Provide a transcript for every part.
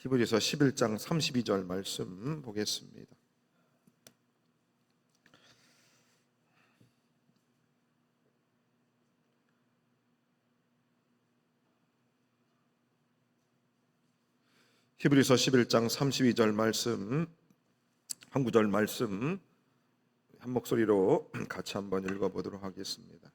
히브리서 11장 32절 말씀 보겠습니다. 히브리서 11장 32절 말씀, 한 구절 말씀 한 목소리로 같이 한번 읽어보도록 하겠습니다.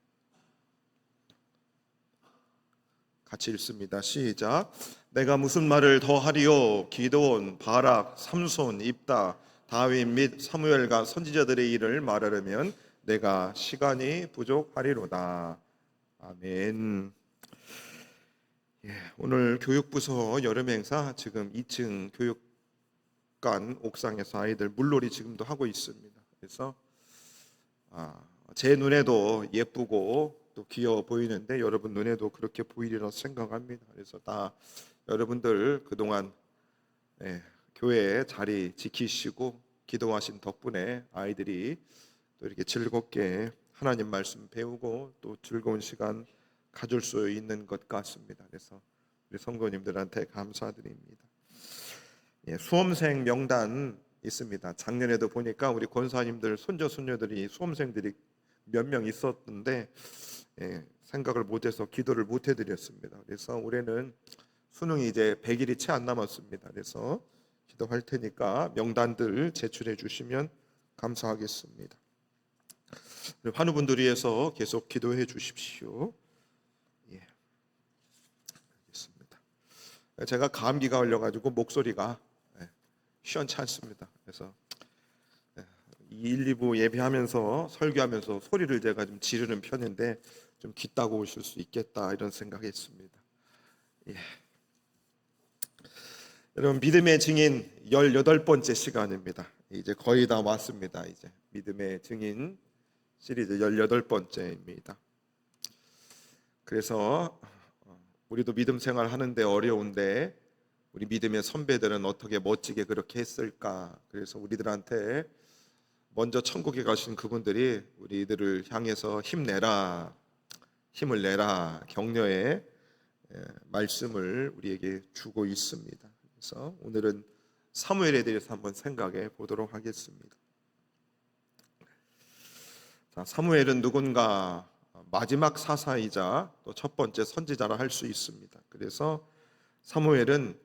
같이 읽습니다. 시작. 내가 무슨 말을 더 하리요? 기드온, 바락, 삼손, 입다, 다윗 및 사무엘과 선지자들의 일을 말하려면 내가 시간이 부족하리로다. 아멘. 오늘 교육부서 여름 행사 지금 2층 교육관 옥상에서 아이들 물놀이 지금도 하고 있습니다. 그래서 제 눈에도 예쁘고 또 귀여워 보이는데 여러분 눈에도 그렇게 보이리라 생각합니다. 그래서 다 여러분들 그동안 교회 자리 지키시고 기도하신 덕분에 아이들이 또 이렇게 즐겁게 하나님 말씀 배우고 또 즐거운 시간 가질 수 있는 것 같습니다. 그래서 우리 성도님들한테 감사드립니다. 수험생 명단 있습니다. 작년에도 보니까 우리 권사님들 손자 손녀들이 수험생들이 몇 명 있었는데 생각을 못해서 기도를 못 해드렸습니다. 그래서 올해는 수능이 이제 100일이 채 안 남았습니다. 그래서 기도할 테니까 명단들 제출해 주시면 감사하겠습니다. 환우분들 위해서 계속 기도해 주십시오. 알겠습니다. 제가 감기가 걸려가지고 목소리가 시원치 않습니다. 그래서 1, 2부 예배하면서 설교하면서 소리를 제가 좀 지르는 편인데 좀 귀따고 오실 수 있겠다 이런 생각했습니다. 여러분, 믿음의 증인 18번째 시간입니다. 이제 거의 다 왔습니다. 이제 믿음의 증인 시리즈 18번째입니다. 그래서 우리도 믿음 생활 하는데 어려운데 우리 믿음의 선배들은 어떻게 멋지게 그렇게 했을까? 그래서 우리들한테 먼저 천국에 가신 그분들이 우리들을 향해서 힘내라, 힘을 내라, 격려의 말씀을 우리에게 주고 있습니다. 그래서 오늘은 사무엘에 대해서 한번 생각해 보도록 하겠습니다. 자, 사무엘은 누군가 마지막 사사이자 또 첫 번째 선지자라 할 수 있습니다. 그래서 사무엘은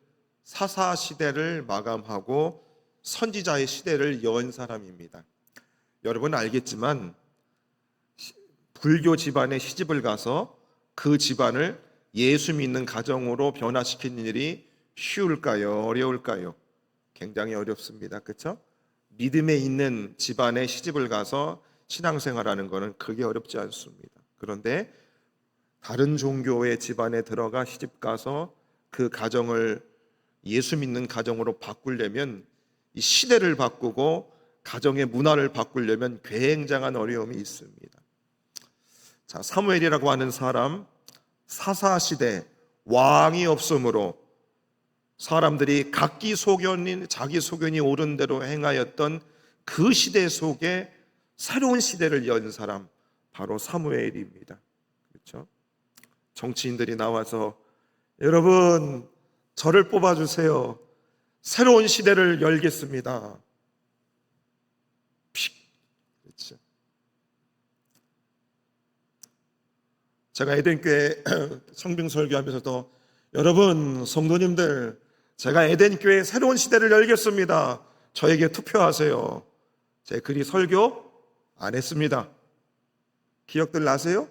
사사 시대를 마감하고 선지자의 시대를 연 사람입니다. 여러분 알겠지만 불교 집안에 시집을 가서 그 집안을 예수 믿는 가정으로 변화시키는 일이 쉬울까요? 어려울까요? 굉장히 어렵습니다. 그렇죠? 믿음에 있는 집안에 시집을 가서 신앙생활하는 것은 그게 어렵지 않습니다. 그런데 다른 종교의 집안에 들어가 시집가서 그 가정을 예수 믿는 가정으로 바꾸려면 이 시대를 바꾸고 가정의 문화를 바꾸려면 굉장한 어려움이 있습니다. 자, 사무엘이라고 하는 사람, 사사시대 왕이 없으므로 사람들이 각기 소견인 자기 소견이 옳은 대로 행하였던 그 시대 속에 새로운 시대를 연 사람, 바로 사무엘입니다. 그렇죠? 정치인들이 나와서 여러분 저를 뽑아주세요. 새로운 시대를 열겠습니다. 그렇죠? 제가 에덴교회 성빙 설교하면서도 여러분 성도님들 제가 에덴교회 새로운 시대를 열겠습니다. 저에게 투표하세요. 제 그리 설교 안 했습니다. 기억들 나세요?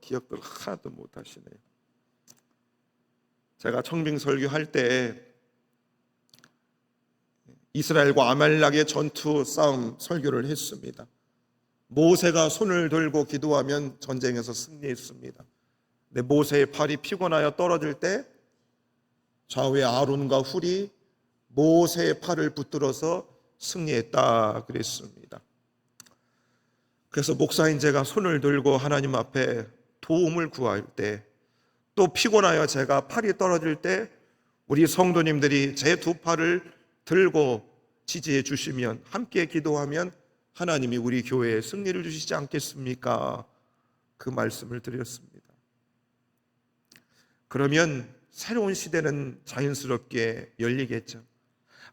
기억들 하나도 못 하시네요. 제가 청빙 설교할 때 이스라엘과 아말렉의 전투 싸움 설교를 했습니다. 모세가 손을 들고 기도하면 전쟁에서 승리했습니다. 근데 모세의 팔이 피곤하여 떨어질 때 좌우에 아론과 훌이 모세의 팔을 붙들어서 승리했다 그랬습니다. 그래서 목사인 제가 손을 들고 하나님 앞에 도움을 구할 때, 또 피곤하여 제가 팔이 떨어질 때 우리 성도님들이 제 두 팔을 들고 지지해 주시면, 함께 기도하면 하나님이 우리 교회에 승리를 주시지 않겠습니까? 그 말씀을 드렸습니다. 그러면 새로운 시대는 자연스럽게 열리겠죠.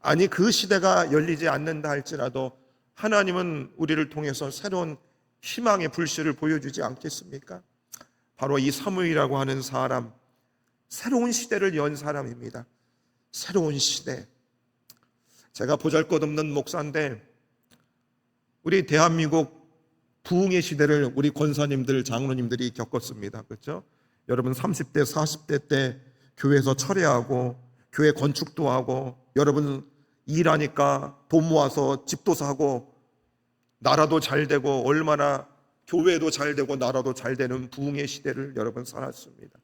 아니, 그 시대가 열리지 않는다 할지라도 하나님은 우리를 통해서 새로운 희망의 불씨를 보여주지 않겠습니까? 바로 이 사무엘이라고 하는 사람, 새로운 시대를 연 사람입니다. 새로운 시대. 제가 보잘것없는 목사인데 우리 대한민국 부흥의 시대를 우리 권사님들, 장로님들이 겪었습니다. 그렇죠? 여러분 30대, 40대 때 교회에서 철회하고 교회 건축도 하고 여러분 일하니까 돈 모아서 집도 사고 나라도 잘 되고 얼마나 교회도 잘 되고 나라도 잘 되는 부흥의 시대를 여러분 살았습니다.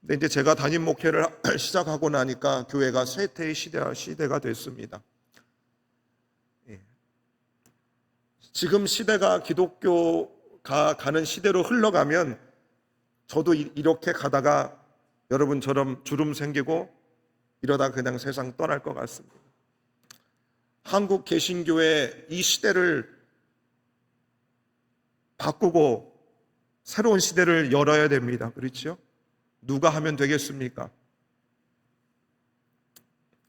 근데 이제 제가 담임 목회를 시작하고 나니까 교회가 쇠퇴의 시대가 됐습니다. 지금 시대가 기독교가 가는 시대로 흘러가면 저도 이렇게 가다가 여러분처럼 주름 생기고 이러다 그냥 세상 떠날 것 같습니다. 한국 개신교회 이 시대를 바꾸고 새로운 시대를 열어야 됩니다. 그렇죠? 누가 하면 되겠습니까?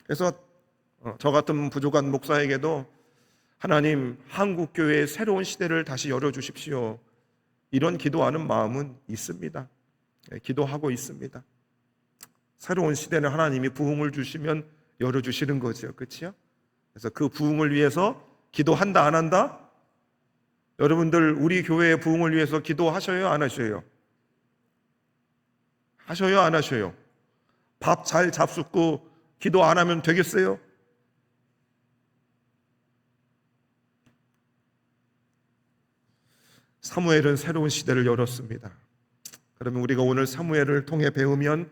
그래서 저 같은 부족한 목사에게도 하나님, 한국 교회의 새로운 시대를 다시 열어주십시오. 이런 기도하는 마음은 있습니다. 기도하고 있습니다. 새로운 시대는 하나님이 부흥을 주시면 열어주시는 거죠. 그렇죠? 그래서 그 부흥을 위해서 기도한다, 안 한다? 여러분들 우리 교회의 부흥을 위해서 기도하셔요, 안 하셔요? 하셔요, 안 하셔요? 밥 잘 잡숫고 기도 안 하면 되겠어요? 사무엘은 새로운 시대를 열었습니다. 그러면 우리가 오늘 사무엘을 통해 배우면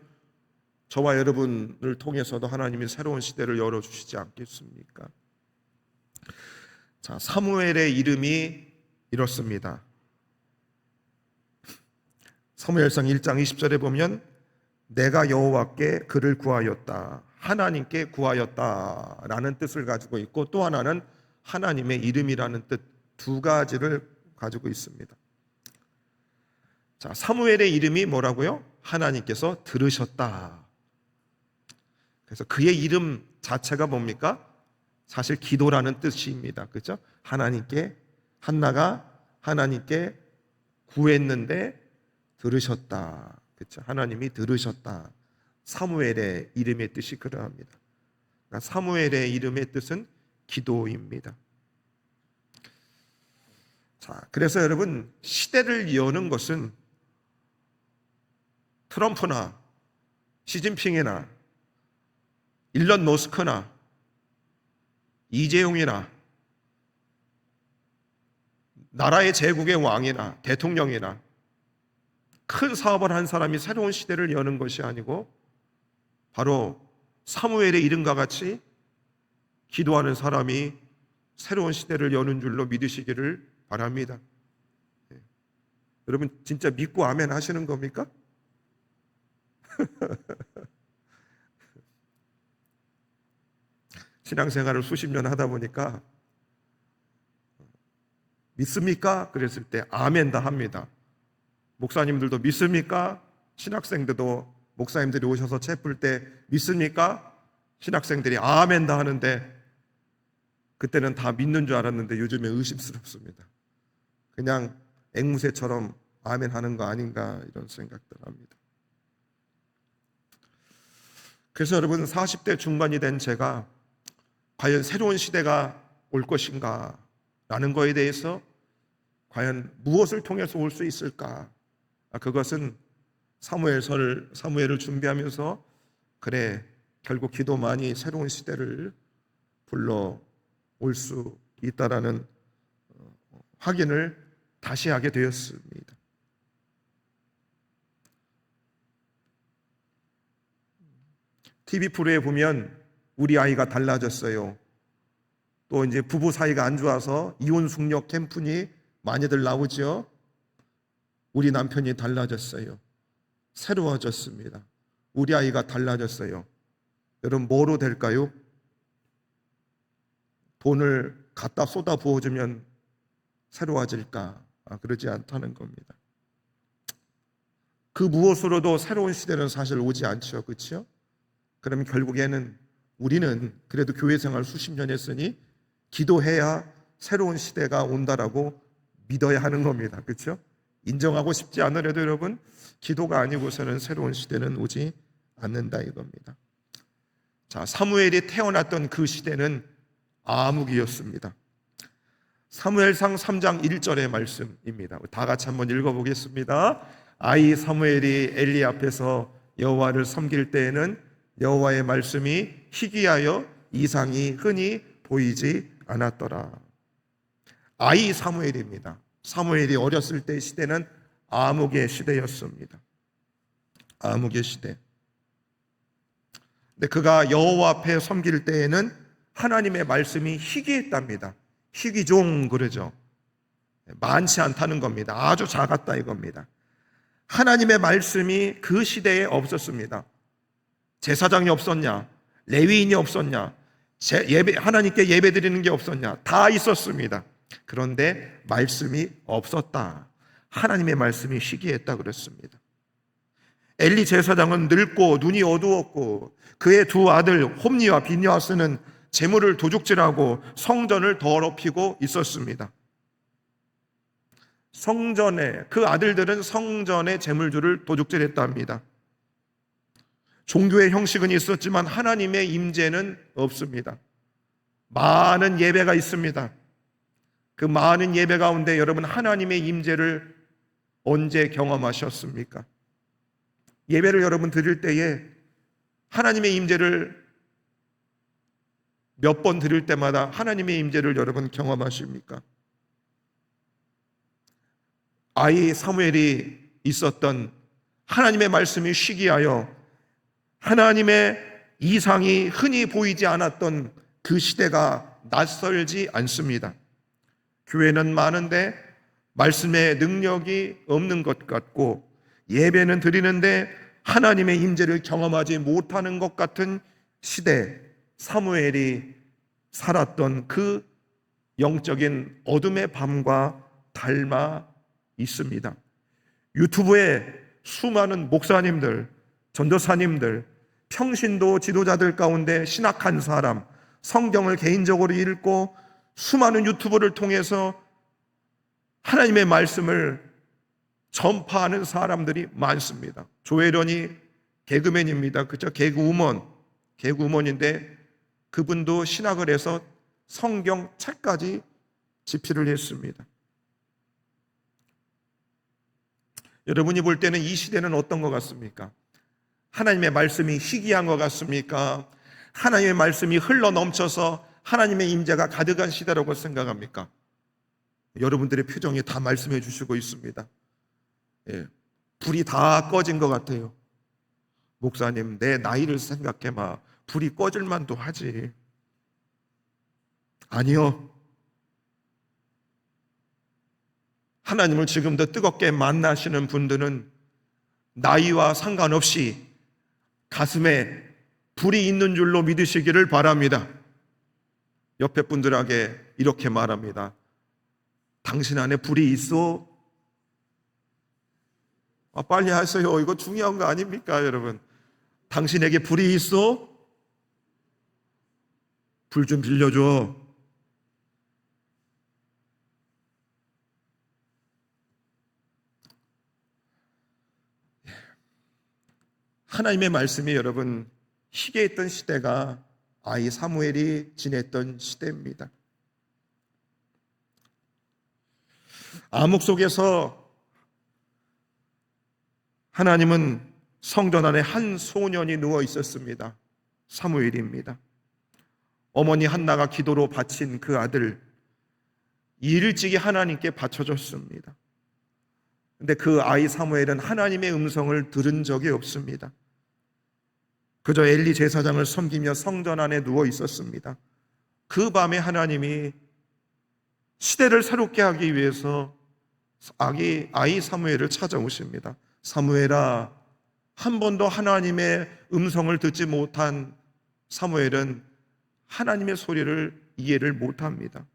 저와 여러분을 통해서도 하나님이 새로운 시대를 열어주시지 않겠습니까? 자, 사무엘의 이름이 이렇습니다. 사무엘상 1장 20절에 보면 내가 여호와께 그를 구하였다, 하나님께 구하였다 라는 뜻을 가지고 있고, 또 하나는 하나님의 이름이라는 뜻, 두 가지를 가지고 있습니다. 자, 사무엘의 이름이 뭐라고요? 하나님께서 들으셨다. 그래서 그의 이름 자체가 뭡니까? 사실 기도라는 뜻입니다. 그렇죠? 하나님께, 한나가 하나님께 구했는데 들으셨다. 그렇죠? 하나님이 들으셨다. 사무엘의 이름의 뜻이 그러합니다. 그러니까 사무엘의 이름의 뜻은 기도입니다. 자, 그래서 여러분, 시대를 여는 것은 트럼프나 시진핑이나 일론 머스크나 이재용이나 나라의 제국의 왕이나 대통령이나 큰 사업을 한 사람이 새로운 시대를 여는 것이 아니고 바로 사무엘의 이름과 같이 기도하는 사람이 새로운 시대를 여는 줄로 믿으시기를 바랍니다. 여러분 진짜 믿고 아멘 하시는 겁니까? 신앙생활을 수십 년 하다 보니까 믿습니까? 그랬을 때 아멘 다 합니다. 목사님들도 믿습니까? 신학생들도 목사님들이 오셔서 채플 때 믿습니까? 신학생들이 아멘 다 하는데 그때는 다 믿는 줄 알았는데 요즘에 의심스럽습니다. 그냥 앵무새처럼 아멘 하는 거 아닌가 이런 생각들 합니다. 그래서 여러분 40대 중반이 된 제가 과연 새로운 시대가 올 것인가 라는 거에 대해서 과연 무엇을 통해서 올 수 있을까? 그것은 사무엘을 준비하면서 그래 결국 기도만이 새로운 시대를 불러 올 수 있다라는 확인을 다시 하게 되었습니다. TV 프로에 보면 우리 아이가 달라졌어요. 또 이제 부부 사이가 안 좋아서 이혼 숙녀 캠프니 많이들 나오죠. 우리 남편이 달라졌어요. 새로워졌습니다. 우리 아이가 달라졌어요. 여러분 뭐로 될까요? 돈을 갖다 쏟아 부어주면 새로워질까? 그러지 않다는 겁니다. 그 무엇으로도 새로운 시대는 사실 오지 않죠. 그렇죠? 그러면 결국에는 우리는 그래도 교회 생활 수십 년 했으니 기도해야 새로운 시대가 온다라고 믿어야 하는 겁니다. 그렇죠? 인정하고 싶지 않으려도 여러분, 기도가 아니고서는 새로운 시대는 오지 않는다 이겁니다. 자, 사무엘이 태어났던 그 시대는 암흑이었습니다. 사무엘상 3장 1절의 말씀입니다. 다 같이 한번 읽어보겠습니다. 아이 사무엘이 엘리 앞에서 여호와를 섬길 때에는 여호와의 말씀이 희귀하여 이상이 흔히 보이지 않았더라. 아이 사무엘입니다. 사무엘이 어렸을 때의 시대는 암흑의 시대였습니다. 암흑의 시대. 근데 그가 여호와 앞에 섬길 때에는 하나님의 말씀이 희귀했답니다. 희귀종 그러죠. 많지 않다는 겁니다. 아주 작았다 이겁니다. 하나님의 말씀이 그 시대에 없었습니다. 제사장이 없었냐? 레위인이 없었냐? 하나님께 예배 드리는 게 없었냐? 다 있었습니다. 그런데 말씀이 없었다. 하나님의 말씀이 희귀했다 그랬습니다. 엘리 제사장은 늙고 눈이 어두웠고 그의 두 아들 홈니와 비느하스는 재물을 도둑질하고 성전을 더럽히고 있었습니다. 성전에 그 아들들은 성전의 재물주를 도둑질했답니다. 종교의 형식은 있었지만 하나님의 임재는 없습니다. 많은 예배가 있습니다. 그 많은 예배 가운데 여러분 하나님의 임재를 언제 경험하셨습니까? 예배를 여러분 드릴 때에 하나님의 임재를 몇 번 드릴 때마다 하나님의 임재를 여러분 경험하십니까? 아이 사무엘이 있었던 하나님의 말씀이 희귀하여 하나님의 이상이 흔히 보이지 않았던 그 시대가 낯설지 않습니다. 교회는 많은데 말씀의 능력이 없는 것 같고 예배는 드리는데 하나님의 임재를 경험하지 못하는 것 같은 시대, 사무엘이 살았던 그 영적인 어둠의 밤과 닮아 있습니다. 유튜브에 수많은 목사님들, 전도사님들, 평신도 지도자들 가운데 신학한 사람, 성경을 개인적으로 읽고 수많은 유튜브를 통해서 하나님의 말씀을 전파하는 사람들이 많습니다. 조혜련이 개그맨입니다. 그죠? 개그우먼인데 그분도 신학을 해서 성경 책까지 집필을 했습니다. 여러분이 볼 때는 이 시대는 어떤 것 같습니까? 하나님의 말씀이 희귀한 것 같습니까? 하나님의 말씀이 흘러 넘쳐서 하나님의 임재가 가득한 시대라고 생각합니까? 여러분들의 표정이 다 말씀해 주시고 있습니다. 예, 불이 다 꺼진 것 같아요. 목사님, 내 나이를 생각해봐. 불이 꺼질 만도 하지. 아니요. 하나님을 지금도 뜨겁게 만나시는 분들은 나이와 상관없이 가슴에 불이 있는 줄로 믿으시기를 바랍니다. 옆에 분들에게 이렇게 말합니다. 당신 안에 불이 있어? 빨리 하세요. 이거 중요한 거 아닙니까, 여러분? 당신에게 불이 있어? 불 좀 빌려줘. 하나님의 말씀이 여러분 희귀했던 시대가 아이 사무엘이 지냈던 시대입니다. 암흑 속에서 하나님은 성전 안에 한 소년이 누워 있었습니다. 사무엘입니다. 어머니 한나가 기도로 바친 그 아들 일찍이 하나님께 바쳐줬습니다. 근데 그 아이 사무엘은 하나님의 음성을 들은 적이 없습니다. 그저 엘리 제사장을 섬기며 성전 안에 누워 있었습니다. 그 밤에 하나님이 시대를 새롭게 하기 위해서 아이 사무엘을 찾아오십니다. 사무엘아, 한 번도 하나님의 음성을 듣지 못한 사무엘은 하나님의 소리를 이해를 못합니다.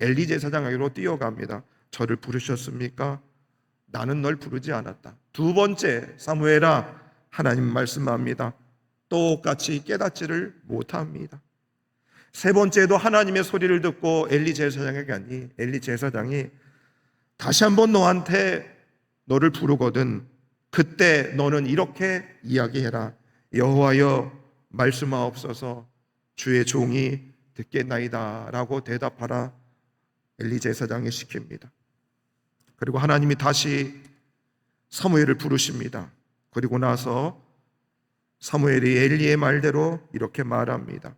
엘리 제사장에게로 뛰어갑니다. 저를 부르셨습니까? 나는 널 부르지 않았다. 두 번째, 사무엘아, 하나님 말씀합니다. 똑같이 깨닫지를 못합니다. 세 번째도 하나님의 소리를 듣고 엘리 제사장이 다시 한번 너한테 너를 부르거든 그때 너는 이렇게 이야기해라. 여호와여 말씀하옵소서, 주의 종이 듣겠나이다 라고 대답하라. 엘리 제사장이 시킵니다. 그리고 하나님이 다시 사무엘을 부르십니다. 그리고 나서 사무엘이 엘리의 말대로 이렇게 말합니다.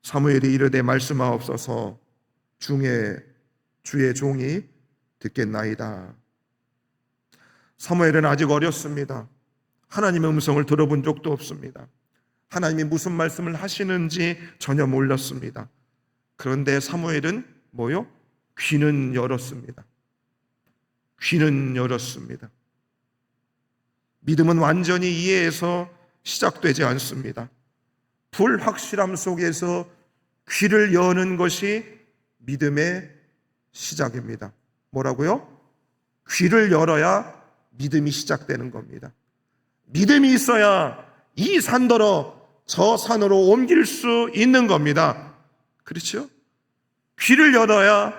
사무엘이 이르되 말씀하옵소서, 주의 종이 듣겠나이다. 사무엘은 아직 어렸습니다. 하나님의 음성을 들어본 적도 없습니다. 하나님이 무슨 말씀을 하시는지 전혀 몰랐습니다. 그런데 사무엘은 뭐요? 귀는 열었습니다. 귀는 열었습니다. 믿음은 완전히 이해해서 시작되지 않습니다. 불확실함 속에서 귀를 여는 것이 믿음의 시작입니다. 뭐라고요? 귀를 열어야 믿음이 시작되는 겁니다. 믿음이 있어야 이 산더러 저 산으로 옮길 수 있는 겁니다. 그렇죠? 귀를 열어야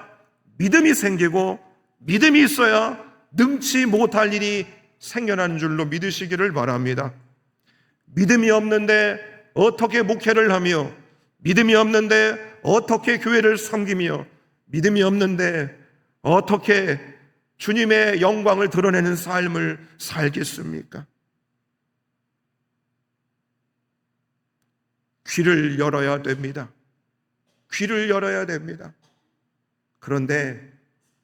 믿음이 생기고 믿음이 있어야 능치 못할 일이 생겨나는 줄로 믿으시기를 바랍니다. 믿음이 없는데 어떻게 목회를 하며, 믿음이 없는데 어떻게 교회를 섬기며, 믿음이 없는데 어떻게 주님의 영광을 드러내는 삶을 살겠습니까? 귀를 열어야 됩니다. 귀를 열어야 됩니다. 그런데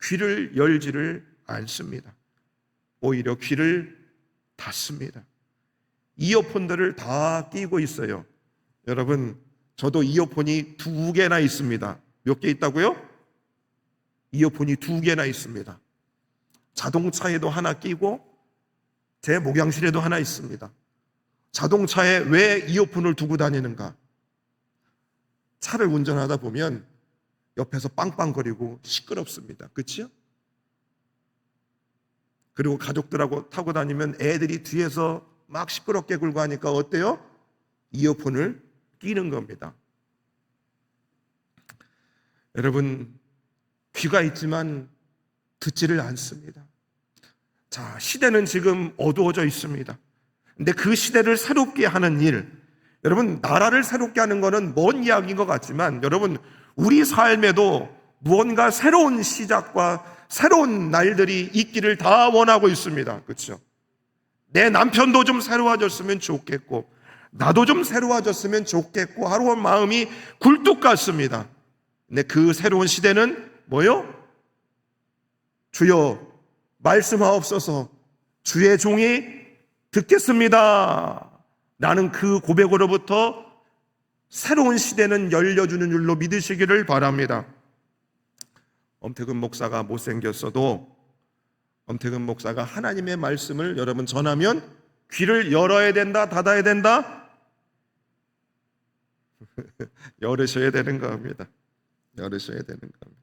귀를 열지를 않습니다. 오히려 귀를 닫습니다. 이어폰들을 다 끼고 있어요. 여러분, 저도 이어폰이 2개나 있습니다. 몇 개 있다고요? 이어폰이 2개나 있습니다. 자동차에도 하나 끼고 제 목양실에도 하나 있습니다. 자동차에 왜 이어폰을 두고 다니는가? 차를 운전하다 보면 옆에서 빵빵거리고 시끄럽습니다. 그렇죠? 그리고 가족들하고 타고 다니면 애들이 뒤에서 막 시끄럽게 굴고 하니까 어때요? 이어폰을 끼는 겁니다. 여러분, 귀가 있지만 듣지를 않습니다. 자, 시대는 지금 어두워져 있습니다. 근데 그 시대를 새롭게 하는 일, 여러분, 나라를 새롭게 하는 것은 먼 이야기인 것 같지만 여러분, 우리 삶에도 무언가 새로운 시작과 새로운 날들이 있기를 다 원하고 있습니다. 그렇죠? 내 남편도 좀 새로워졌으면 좋겠고 나도 좀 새로워졌으면 좋겠고 하루 마음이 굴뚝 같습니다. 근데 그 새로운 시대는 뭐요? 주여 말씀하옵소서, 주의 종이 듣겠습니다. 나는 그 고백으로부터 새로운 시대는 열려주는 줄로 믿으시기를 바랍니다. 엄태근 목사가 못생겼어도 엄태근 목사가 하나님의 말씀을 여러분 전하면 귀를 열어야 된다, 닫아야 된다? 열으셔야 되는 겁니다. 열으셔야 되는 겁니다.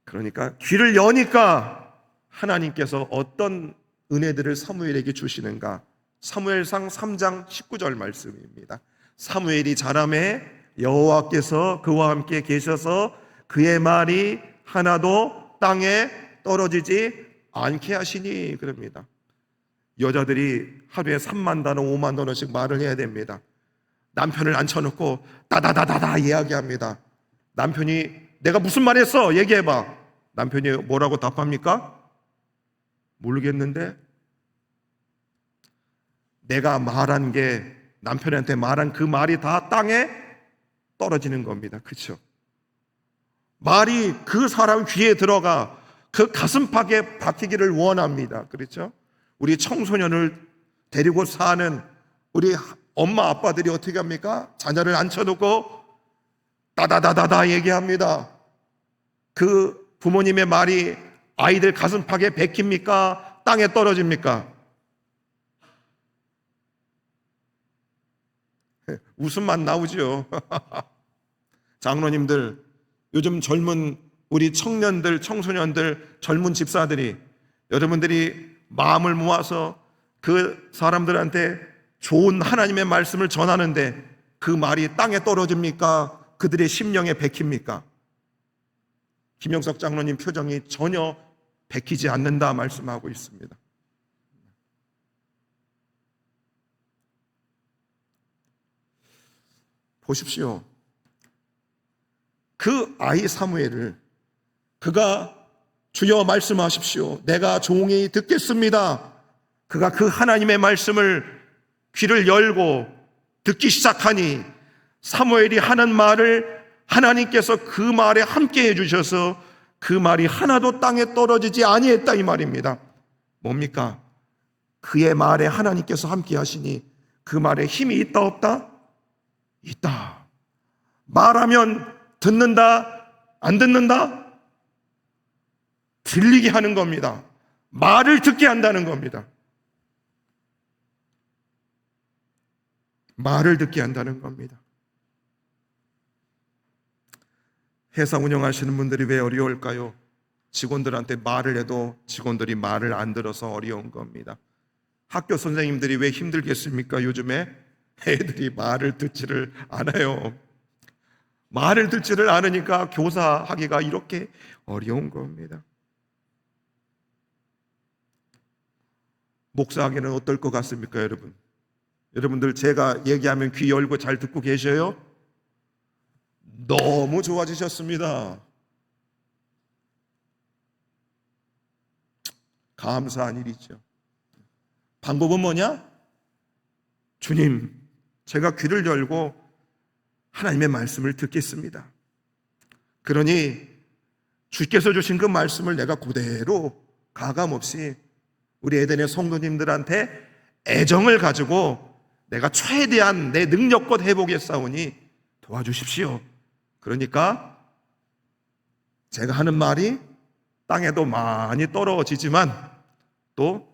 그러니까 귀를 여니까 하나님께서 어떤 은혜들을 사무엘에게 주시는가? 사무엘상 3장 19절 말씀입니다. 사무엘이 자라매 여호와께서 그와 함께 계셔서 그의 말이 하나도 땅에 떨어지지 않게 하시니 그럽니다. 여자들이 하루에 3만 단어 5만 단어씩 말을 해야 됩니다. 남편을 앉혀놓고 다다다다다 이야기합니다. 남편이 내가 무슨 말 했어? 얘기해봐. 남편이 뭐라고 답합니까? 모르겠는데. 내가 말한 게, 남편한테 말한 그 말이 다 땅에 떨어지는 겁니다. 그렇죠? 말이 그 사람 귀에 들어가 그 가슴팍에 박히기를 원합니다. 그렇죠? 우리 청소년을 데리고 사는 우리 엄마 아빠들이 어떻게 합니까? 자녀를 앉혀놓고 따다다다다 얘기합니다. 그 부모님의 말이 아이들 가슴팍에 박힙니까? 땅에 떨어집니까? 웃음만 나오죠. 장로님들, 요즘 젊은 우리 청년들, 청소년들, 젊은 집사들이 여러분들이 마음을 모아서 그 사람들한테 좋은 하나님의 말씀을 전하는데 그 말이 땅에 떨어집니까? 그들의 심령에 박힙니까? 김영석 장로님 표정이 전혀 박히지 않는다 말씀하고 있습니다. 보십시오. 그 아이 사무엘을 그가 주여 말씀하십시오. 내가 종이 듣겠습니다. 그가 그 하나님의 말씀을 귀를 열고 듣기 시작하니 사무엘이 하는 말을 하나님께서 그 말에 함께 해주셔서 그 말이 하나도 땅에 떨어지지 아니했다 이 말입니다. 뭡니까? 그의 말에 하나님께서 함께 하시니 그 말에 힘이 있다 없다? 있다. 말하면 듣는다? 안 듣는다? 들리게 하는 겁니다. 말을 듣게 한다는 겁니다. 말을 듣게 한다는 겁니다. 회사 운영하시는 분들이 왜 어려울까요? 직원들한테 말을 해도 직원들이 말을 안 들어서 어려운 겁니다. 학교 선생님들이 왜 힘들겠습니까? 요즘에 애들이 말을 듣지를 않아요. 말을 듣지를 않으니까 교사하기가 이렇게 어려운 겁니다. 목사하기는 어떨 것 같습니까, 여러분? 여러분들 제가 얘기하면 귀 열고 잘 듣고 계셔요? 너무 좋아지셨습니다. 감사한 일이죠. 방법은 뭐냐? 주님, 제가 귀를 열고 하나님의 말씀을 듣겠습니다. 그러니 주께서 주신 그 말씀을 내가 그대로 가감없이 우리 에덴의 성도님들한테 애정을 가지고 내가 최대한 내 능력껏 해보겠사오니 도와주십시오. 그러니까 제가 하는 말이 땅에도 많이 떨어지지만 또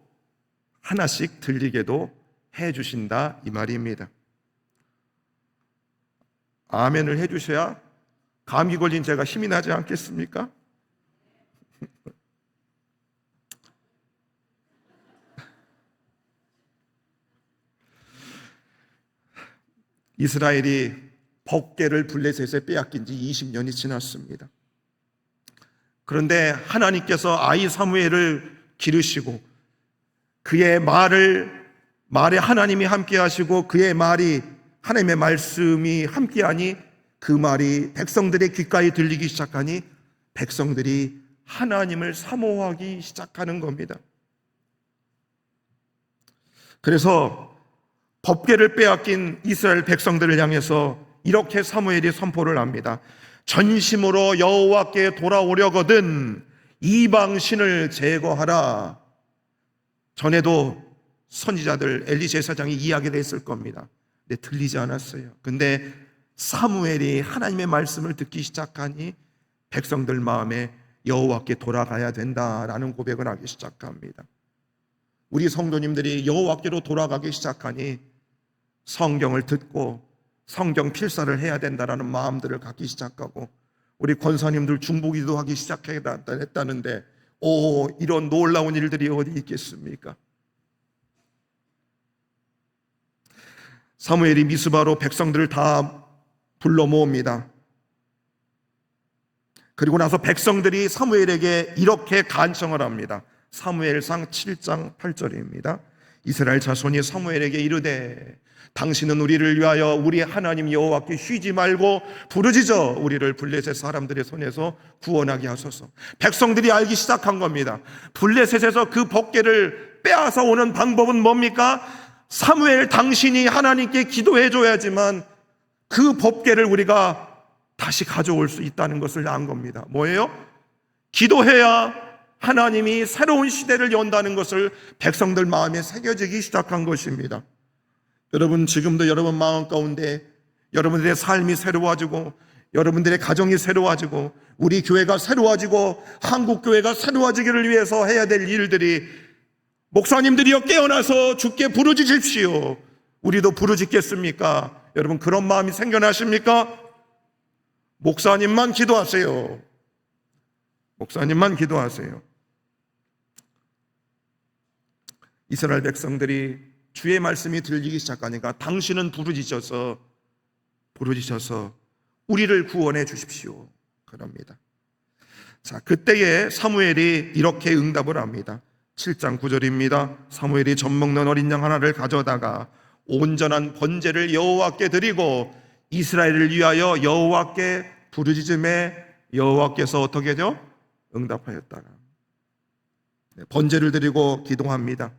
하나씩 들리게도 해주신다 이 말입니다. 아멘을 해주셔야 감기 걸린 제가 힘이 나지 않겠습니까? 이스라엘이 법궤를 블레셋에 빼앗긴 지 20년이 지났습니다. 그런데 하나님께서 아이 사무엘을 기르시고 그의 말에 하나님이 함께 하시고 그의 말이 하나님의 말씀이 함께하니 그 말이 백성들의 귓가에 들리기 시작하니 백성들이 하나님을 사모하기 시작하는 겁니다. 그래서 법궤를 빼앗긴 이스라엘 백성들을 향해서 이렇게 사무엘이 선포를 합니다. 전심으로 여호와께 돌아오려거든 이방 신을 제거하라. 전에도 선지자들 엘리 제사장이 이야기를 했을 겁니다. 근데 들리지 않았어요. 근데 사무엘이 하나님의 말씀을 듣기 시작하니 백성들 마음에 여호와께 돌아가야 된다라는 고백을 하기 시작합니다. 우리 성도님들이 여호와께로 돌아가기 시작하니 성경을 듣고 성경 필사를 해야 된다라는 마음들을 갖기 시작하고 우리 권사님들 중보기도 하기 시작했다는데 이런 놀라운 일들이 어디 있겠습니까? 사무엘이 미스바로 백성들을 다 불러 모읍니다. 그리고 나서 백성들이 사무엘에게 이렇게 간청을 합니다. 사무엘상 7장 8절입니다. 이스라엘 자손이 사무엘에게 이르되 당신은 우리를 위하여 우리 하나님 여호와께 쉬지 말고 부르짖어 우리를 블레셋 사람들의 손에서 구원하게 하소서. 백성들이 알기 시작한 겁니다. 블레셋에서 그 법궤를 빼앗아 오는 방법은 뭡니까? 사무엘 당신이 하나님께 기도해 줘야지만 그 법궤를 우리가 다시 가져올 수 있다는 것을 안 겁니다. 뭐예요? 기도해야 하나님이 새로운 시대를 연다는 것을 백성들 마음에 새겨지기 시작한 것입니다. 여러분 지금도 여러분 마음 가운데 여러분들의 삶이 새로워지고 여러분들의 가정이 새로워지고 우리 교회가 새로워지고 한국 교회가 새로워지기를 위해서 해야 될 일들이 목사님들이여 깨어나서 주께 부르짖으십시오. 우리도 부르짖겠습니까? 여러분 그런 마음이 생겨나십니까? 목사님만 기도하세요. 목사님만 기도하세요. 이스라엘 백성들이 주의 말씀이 들리기 시작하니까 당신은 부르짖어서 우리를 구원해 주십시오. 그럽니다. 자, 그때에 사무엘이 이렇게 응답을 합니다. 7장 9절입니다. 사무엘이 젖먹는 어린 양 하나를 가져다가 온전한 번제를 여호와께 드리고 이스라엘을 위하여 여호와께 부르짖음에 여호와께서 어떻게 하죠? 응답하였다. 번제를 드리고 기도합니다.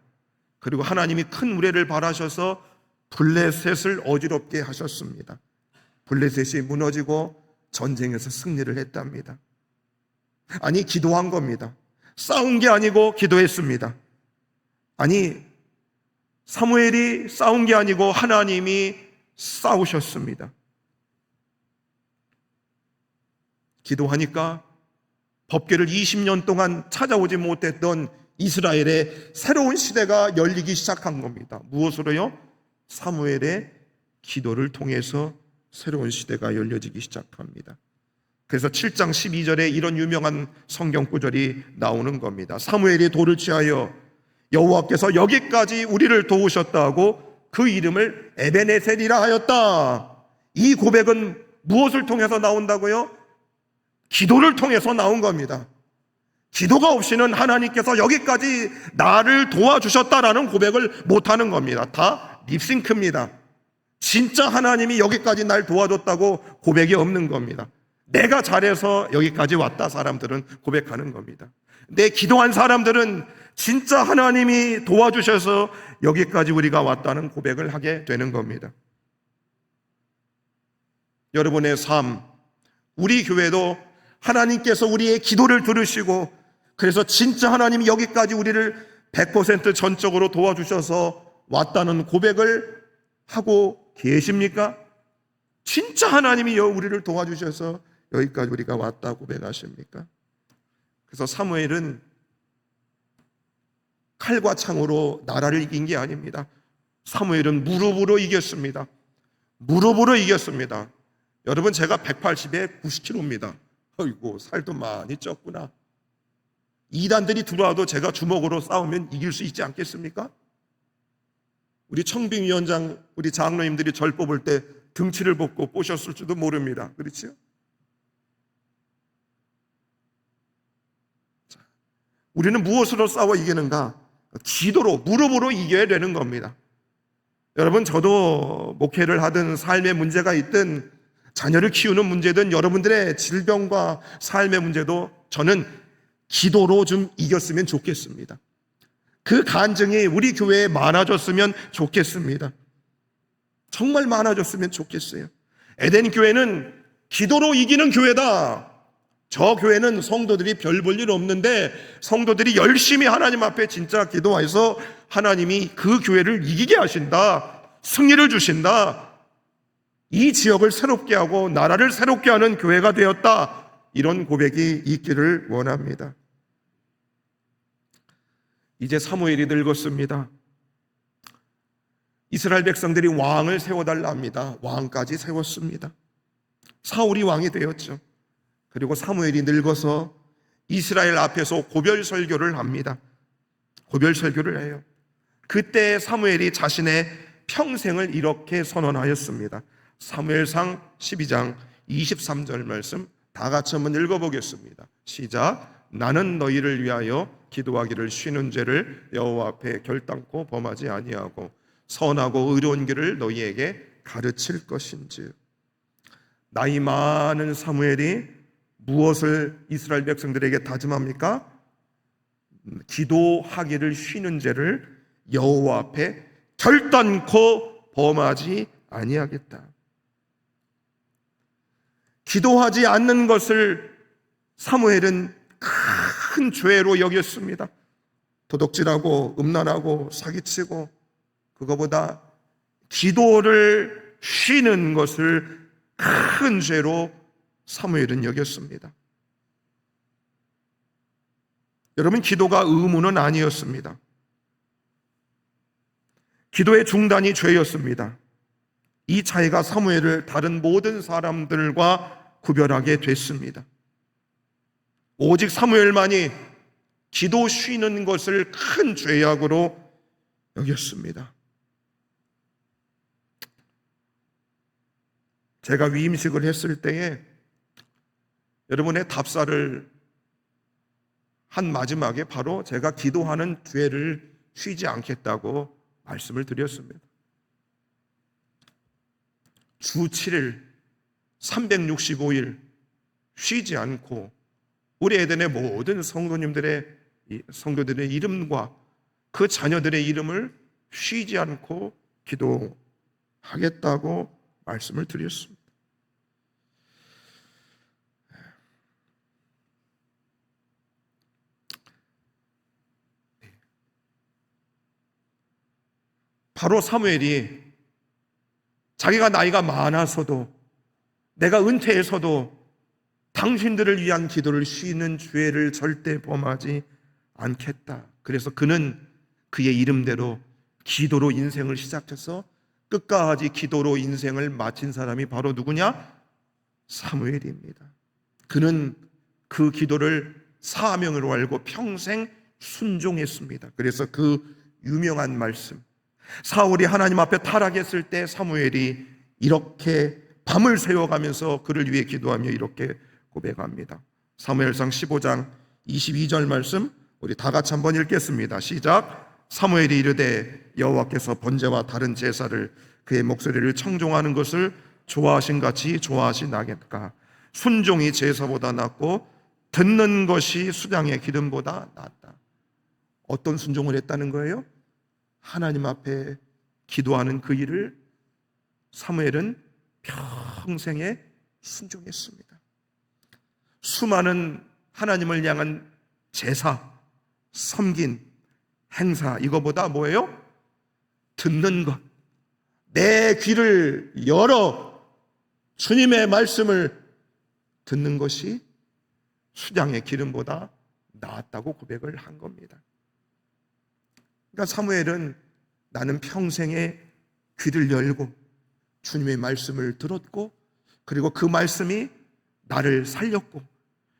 그리고 하나님이 큰 우레를 바라셔서 블레셋을 어지럽게 하셨습니다. 블레셋이 무너지고 전쟁에서 승리를 했답니다. 아니, 기도한 겁니다. 싸운 게 아니고 기도했습니다. 아니, 사무엘이 싸운 게 아니고 하나님이 싸우셨습니다. 기도하니까 법궤를 20년 동안 찾아오지 못했던 이스라엘의 새로운 시대가 열리기 시작한 겁니다. 무엇으로요? 사무엘의 기도를 통해서 새로운 시대가 열려지기 시작합니다. 그래서 7장 12절에 이런 유명한 성경 구절이 나오는 겁니다. 사무엘이 돌을 취하여 여호와께서 여기까지 우리를 도우셨다고 그 이름을 에베네셀이라 하였다. 이 고백은 무엇을 통해서 나온다고요? 기도를 통해서 나온 겁니다. 기도가 없이는 하나님께서 여기까지 나를 도와주셨다라는 고백을 못하는 겁니다. 다 립싱크입니다. 진짜 하나님이 여기까지 날 도와줬다고 고백이 없는 겁니다. 내가 잘해서 여기까지 왔다 사람들은 고백하는 겁니다. 내 기도한 사람들은 진짜 하나님이 도와주셔서 여기까지 우리가 왔다는 고백을 하게 되는 겁니다. 여러분의 삶, 우리 교회도 하나님께서 우리의 기도를 들으시고 그래서 진짜 하나님이 여기까지 우리를 100% 전적으로 도와주셔서 왔다는 고백을 하고 계십니까? 진짜 하나님이 우리를 도와주셔서 여기까지 우리가 왔다 고백하십니까? 그래서 사무엘은 칼과 창으로 나라를 이긴 게 아닙니다. 사무엘은 무릎으로 이겼습니다. 무릎으로 이겼습니다. 여러분, 제가 180에 90kg입니다. 어이구, 살도 많이 쪘구나. 이단들이 들어와도 제가 주먹으로 싸우면 이길 수 있지 않겠습니까? 우리 청빙위원장, 우리 장로님들이 절 뽑을 때 등치를 벗고 뽑으셨을지도 모릅니다. 그렇죠? 자, 우리는 무엇으로 싸워 이기는가? 기도로, 무릎으로 이겨야 되는 겁니다. 여러분, 저도 목회를 하든 삶의 문제가 있든 자녀를 키우는 문제든 여러분들의 질병과 삶의 문제도 저는 기도로 좀 이겼으면 좋겠습니다. 그 간증이 우리 교회에 많아졌으면 좋겠습니다. 정말 많아졌으면 좋겠어요. 에덴 교회는 기도로 이기는 교회다. 저 교회는 성도들이 별 볼 일 없는데 성도들이 열심히 하나님 앞에 진짜 기도해서 하나님이 그 교회를 이기게 하신다. 승리를 주신다. 이 지역을 새롭게 하고 나라를 새롭게 하는 교회가 되었다. 이런 고백이 있기를 원합니다. 이제 사무엘이 늙었습니다. 이스라엘 백성들이 왕을 세워달라 합니다. 왕까지 세웠습니다. 사울이 왕이 되었죠. 그리고 사무엘이 늙어서 이스라엘 앞에서 고별 설교를 합니다. 고별 설교를 해요. 그때 사무엘이 자신의 평생을 이렇게 선언하였습니다. 사무엘상 12장 23절 말씀 다 같이 한번 읽어보겠습니다. 시작. 나는 너희를 위하여 기도하기를 쉬는 죄를 여호와 앞에 결단코 범하지 아니하고 선하고 의로운 길을 너희에게 가르칠 것인지. 나이 많은 사무엘이 무엇을 이스라엘 백성들에게 다짐합니까? 기도하기를 쉬는 죄를 여호와 앞에 결단코 범하지 아니하겠다. 기도하지 않는 것을 사무엘은 큰 죄로 여겼습니다. 도둑질하고 음란하고 사기치고 그거보다 기도를 쉬는 것을 큰 죄로 사무엘은 여겼습니다. 여러분, 기도가 의무는 아니었습니다. 기도의 중단이 죄였습니다. 이 차이가 사무엘을 다른 모든 사람들과 구별하게 됐습니다. 오직 사무엘만이 기도 쉬는 것을 큰 죄악으로 여겼습니다. 제가 위임식을 했을 때에 여러분의 답사를 한 마지막에 바로 제가 기도하는 죄를 쉬지 않겠다고 말씀을 드렸습니다. 주 7일 365일 쉬지 않고 우리 에덴의 모든 성도들의 이름과 그 자녀들의 이름을 쉬지 않고 기도하겠다고 말씀을 드렸습니다. 바로 사무엘이 자기가 나이가 많아서도 내가 은퇴해서도 당신들을 위한 기도를 쉬는 죄를 절대 범하지 않겠다. 그래서 그는 그의 이름대로 기도로 인생을 시작해서 끝까지 기도로 인생을 마친 사람이 바로 누구냐? 사무엘입니다. 그는 그 기도를 사명으로 알고 평생 순종했습니다. 그래서 그 유명한 말씀, 사울이 하나님 앞에 타락했을 때 사무엘이 이렇게 밤을 새워가면서 그를 위해 기도하며 이렇게 고백합니다. 사무엘상 15장 22절 말씀 우리 다 같이 한번 읽겠습니다. 시작. 사무엘이 이르되 여호와께서 번제와 다른 제사를 그의 목소리를 청종하는 것을 좋아하신 같이 좋아하시나겠까. 순종이 제사보다 낫고 듣는 것이 수량의 기름보다 낫다. 어떤 순종을 했다는 거예요? 하나님 앞에 기도하는 그 일을 사무엘은 평생에 순종했습니다. 수많은 하나님을 향한 제사, 섬긴 행사, 이거보다 뭐예요? 듣는 것. 내 귀를 열어 주님의 말씀을 듣는 것이 수량의 기름보다 나았다고 고백을 한 겁니다. 그러니까 사무엘은 나는 평생에 귀를 열고 주님의 말씀을 들었고 그리고 그 말씀이 나를 살렸고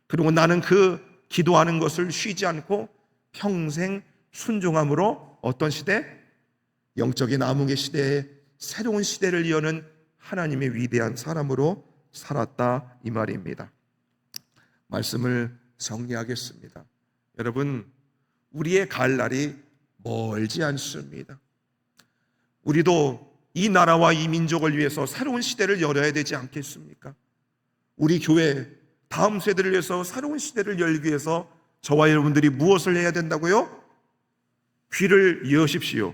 그리고 나는 그 기도하는 것을 쉬지 않고 평생 순종함으로 어떤 시대? 영적인 암흑의 시대에 새로운 시대를 여는 하나님의 위대한 사람으로 살았다 이 말입니다. 말씀을 정리하겠습니다. 여러분, 우리의 갈 날이 멀지 않습니다. 우리도 이 나라와 이 민족을 위해서 새로운 시대를 열어야 되지 않겠습니까? 우리 교회 다음 세대를 위해서 새로운 시대를 열기 위해서 저와 여러분들이 무엇을 해야 된다고요? 귀를 여십시오.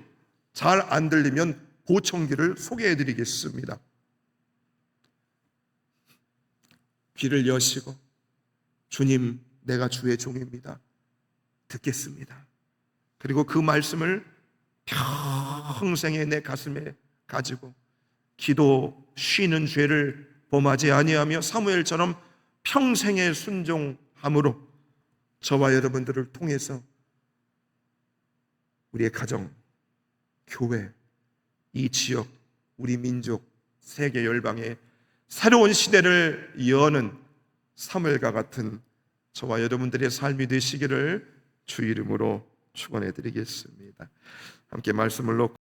잘 안 들리면 보청기를 소개해 드리겠습니다. 귀를 여시고 주님, 내가 주의 종입니다. 듣겠습니다. 그리고 그 말씀을 평생에 내 가슴에 가지고 기도 쉬는 죄를 범하지 아니하며 사무엘처럼 평생에 순종함으로 저와 여러분들을 통해서 우리의 가정, 교회, 이 지역, 우리 민족, 세계 열방에 새로운 시대를 여는 사무엘과 같은 저와 여러분들의 삶이 되시기를 주 이름으로 축원해 드리겠습니다. 함께 말씀을 놓고